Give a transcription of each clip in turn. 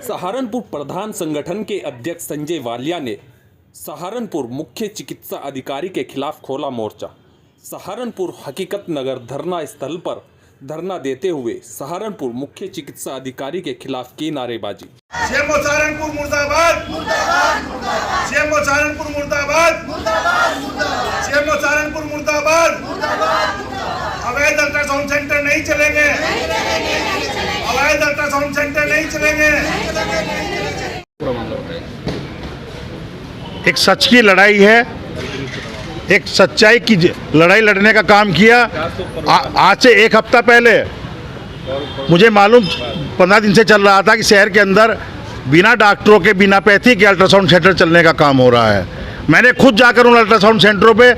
सहारनपुर प्रधान संगठन के अध्यक्ष संजय वालिया ने सहारनपुर मुख्य चिकित्सा अधिकारी के खिलाफ खोला मोर्चा। सहारनपुर हकीकत नगर धरना स्थल पर धरना देते हुए सहारनपुर मुख्य चिकित्सा अधिकारी के खिलाफ की नारेबाजी। सीएमओ सहारनपुर मुर्दाबाद, सीएमओ सहारनपुर मुर्दाबाद, सीएमओ सहारनपुर मुर्दाबाद। अवैध अल्ट्रासाउंड सेंटर नहीं चलेंगे, अवैध अल्ट्रासाउंड सेंटर नहीं चलेंगे। एक सच की लड़ाई है, एक सच्चाई की लड़ाई लड़ने का काम किया। आज से एक हफ्ता पहले मुझे मालूम 15 दिन से चल रहा था कि शहर के अंदर बिना डॉक्टरों के बिना पैथी के अल्ट्रासाउंड सेंटर चलने का काम हो रहा है। मैंने खुद जाकर उन अल्ट्रासाउंड सेंटरों पे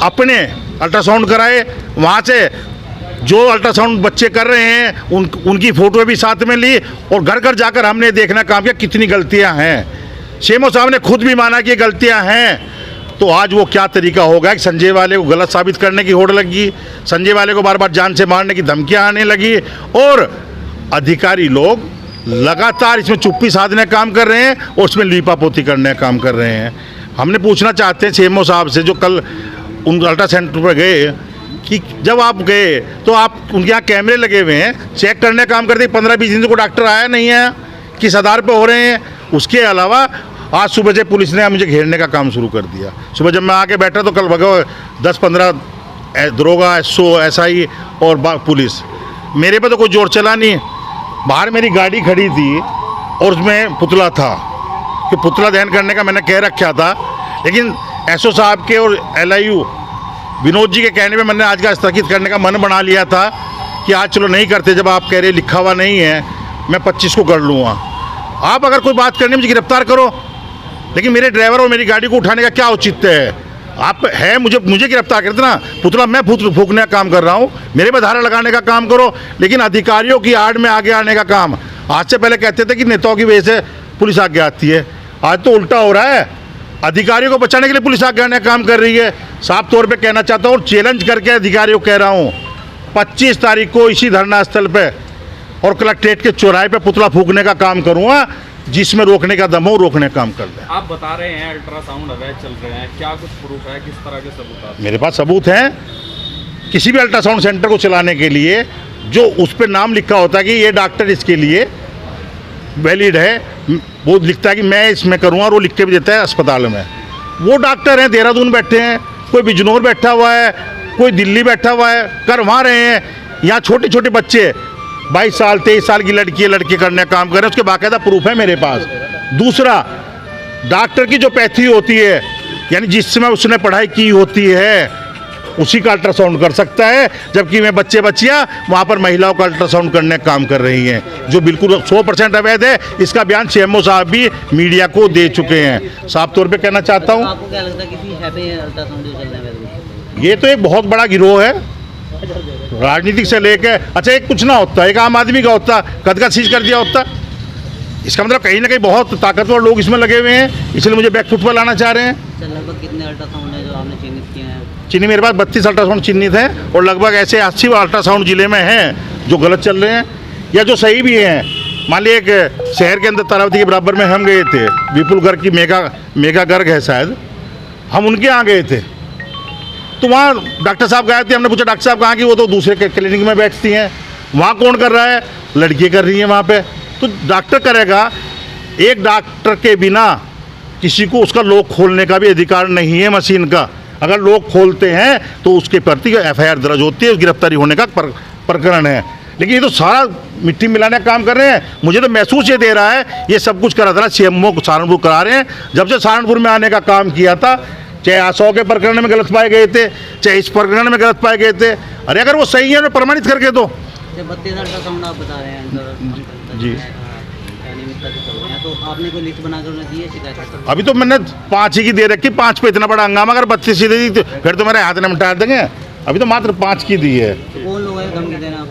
अपने अल्ट्रासाउंड कराए। वहाँ से जो अल्ट्रासाउंड बच्चे कर रहे हैं उनकी फ़ोटो भी साथ में ली और घर घर जाकर हमने देखना काम किया कितनी गलतियाँ हैं। सीएमओ साहब ने खुद भी माना कि गलतियाँ हैं। तो आज वो क्या तरीका होगा कि संजय वाले को गलत साबित करने की होड़ लगी, संजय वाले को बार बार जान से मारने की धमकियां आने लगी और अधिकारी लोग लगातार इसमें चुप्पी साधने का काम कर रहे हैं और उसमें लीपापोती करने का काम कर रहे हैं। हमने पूछना चाहते हैं सीएमओ साहब से, जो कल उन अल्ट्रा सेंटर पर गए, कि जब आप गए तो आप उनके यहाँ कैमरे लगे हुए हैं, चेक करने का काम करते 15-20 दिन को डॉक्टर आया नहीं है, किस आधार पर हो रहे हैं। उसके अलावा आज सुबह से पुलिस ने मुझे घेरने का काम शुरू कर दिया। सुबह जब मैं आके बैठा तो कल भगो 10-15 दरोगा, एसओ, एसआई और पुलिस। मेरे पे तो कोई जोर चला नहीं। बाहर मेरी गाड़ी खड़ी थी और उसमें पुतला था कि पुतला दहन करने का मैंने कह रखा था, लेकिन एसओ साहब के और एलआईयू विनोद जी के कहने पे मैंने आज का स्थगित करने का मन बना लिया था कि आज चलो नहीं करते। जब आप कह रहे लिखा हुआ नहीं है, मैं 25 को कर लूँगा। आप अगर कोई बात करनी मुझे गिरफ्तार करो, लेकिन मेरे ड्राइवर और मेरी गाड़ी को उठाने का क्या औचित्य है? आप है मुझे गिरफ्तार करते ना, पुतला मैं फूकने का काम कर रहा हूँ, मेरे पे धारा लगाने का काम करो, लेकिन अधिकारियों की आड़ में आगे आने का काम। आज से पहले कहते थे कि नेताओं की वजह से पुलिस आगे आती है, आज तो उल्टा हो रहा है। अधिकारियों को बचाने के लिए पुलिस आगे आने का काम कर रही है। साफ तौर पे कहना चाहता हूँ, चैलेंज करके अधिकारियों को कह रहा हूँ, 25 तारीख को इसी धरना स्थल पे और कलेक्ट्रेट के चौराहे पे पुतला फूकने का काम करूँगा। जिसमें रोकने का दम हो रोकने का काम कर दें। आप बता रहे हैं अल्ट्रासाउंड अवैध चल रहे हैं, क्या कुछ प्रूफ है? किस तरह के सबूत? मेरे पास सबूत हैं। किसी भी अल्ट्रासाउंड सेंटर को चलाने के लिए जो उस पर नाम लिखा होता है कि ये डॉक्टर इसके लिए वैलिड है, वो लिखता है कि मैं इसमें करूँगा, और वो लिख के भी देता है अस्पताल में। वो डॉक्टर हैं, देहरादून बैठे हैं, कोई बिजनौर बैठा हुआ है, कोई दिल्ली बैठा हुआ है, कर वहाँ रहे हैं। यहाँ छोटे छोटे बच्चे 22 साल 23 साल की लड़के करने का काम कर रहे हैं, उसके बाकायदा प्रूफ है मेरे पास। दूसरा, डॉक्टर की जो पैथी होती है, यानी जिसमें उसने पढ़ाई की होती है, उसी का अल्ट्रासाउंड कर सकता है, जबकि मैं बच्चियां वहाँ पर महिलाओं का अल्ट्रासाउंड करने का काम कर रही हैं, जो बिल्कुल 100% अवैध है। इसका बयान सीएमओ साहब भी मीडिया को दे चुके हैं। साफ तौर पर कहना चाहता हूँ, आपको क्या लगता है कि ये तो एक बहुत बड़ा गिरोह है, राजनीतिक से लेके। अच्छा, एक कुछ ना होता, एक आम आदमी का होता, कद का सीज कर दिया होता। इसका मतलब कहीं ना कहीं बहुत ताकतवर लोग इसमें लगे हुए हैं, इसलिए मुझे बैकफुट पर लाना चाह रहे हैं। लगभग कितने अल्ट्रासाउंड है जो आपने चिन्हित किए हैं? चिन्हित मेरे पास 32 अल्ट्रासाउंड चिन्हित हैं और लगभग ऐसे 80 अल्ट्रासाउंड जिले में हैं जो गलत चल रहे हैं या जो सही भी हैं। मान लिया एक शहर के अंदर तारावती के बराबर में हम गए थे, विपुल गर्ग की मेगा गर्ग है शायद, हम उनके यहाँ गए थे, तो वहाँ डॉक्टर साहब गए थे। हमने पूछा डॉक्टर साहब कहाँ की? वो तो दूसरे क्लिनिक में बैठती हैं। वहाँ कौन कर रहा है? लड़की कर रही हैं वहाँ पे। तो डॉक्टर करेगा। एक डॉक्टर के बिना किसी को उसका लॉक खोलने का भी अधिकार नहीं है मशीन का। अगर लॉक खोलते हैं तो उसके प्रति FIR दर्ज होती है, गिरफ्तारी होने का प्रकरण है। लेकिन ये तो सारा मिट्टी मिलाने का काम कर रहे हैं। मुझे तो महसूस ये दे रहा है ये सब कुछ करा था सीएमओ को सहारनपुर करा रहे हैं। जब से सहारनपुर में आने का काम किया था, चाहे 100 के प्रकरण में गलत पाए गए थे, चाहे इस प्रकरण में गलत पाए गए थे। अरे अगर वो सही है तो प्रमाणित करके दो। 32 अल्ट्रासाउंड आप बता रहे हैं जी, तो आपने कोई लिस्ट बनाकर उन्हें दी है शिकायत? अभी तो मैंने 5 ही की दे रखी। 5 पे इतना बड़ा हंगामा, अगर 32 ही दे दी फिर तो मेरे हाथ में मिटा देंगे। अभी तो मात्र 5 की दी है। तो कौन लोग है धमकी देना?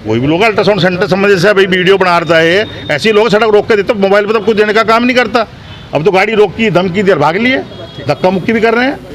वही भी लोग अल्ट्रासाउंड सेंटर समझ से भाई वीडियो बना रहा है, ऐसे ही लोग सड़क रोक के देते, मोबाइल पर तो कुछ देने का काम नहीं करता। अब तो गाड़ी रोक की, धमकी दे, भाग लिए, धक्का मुक्की भी कर रहे हैं।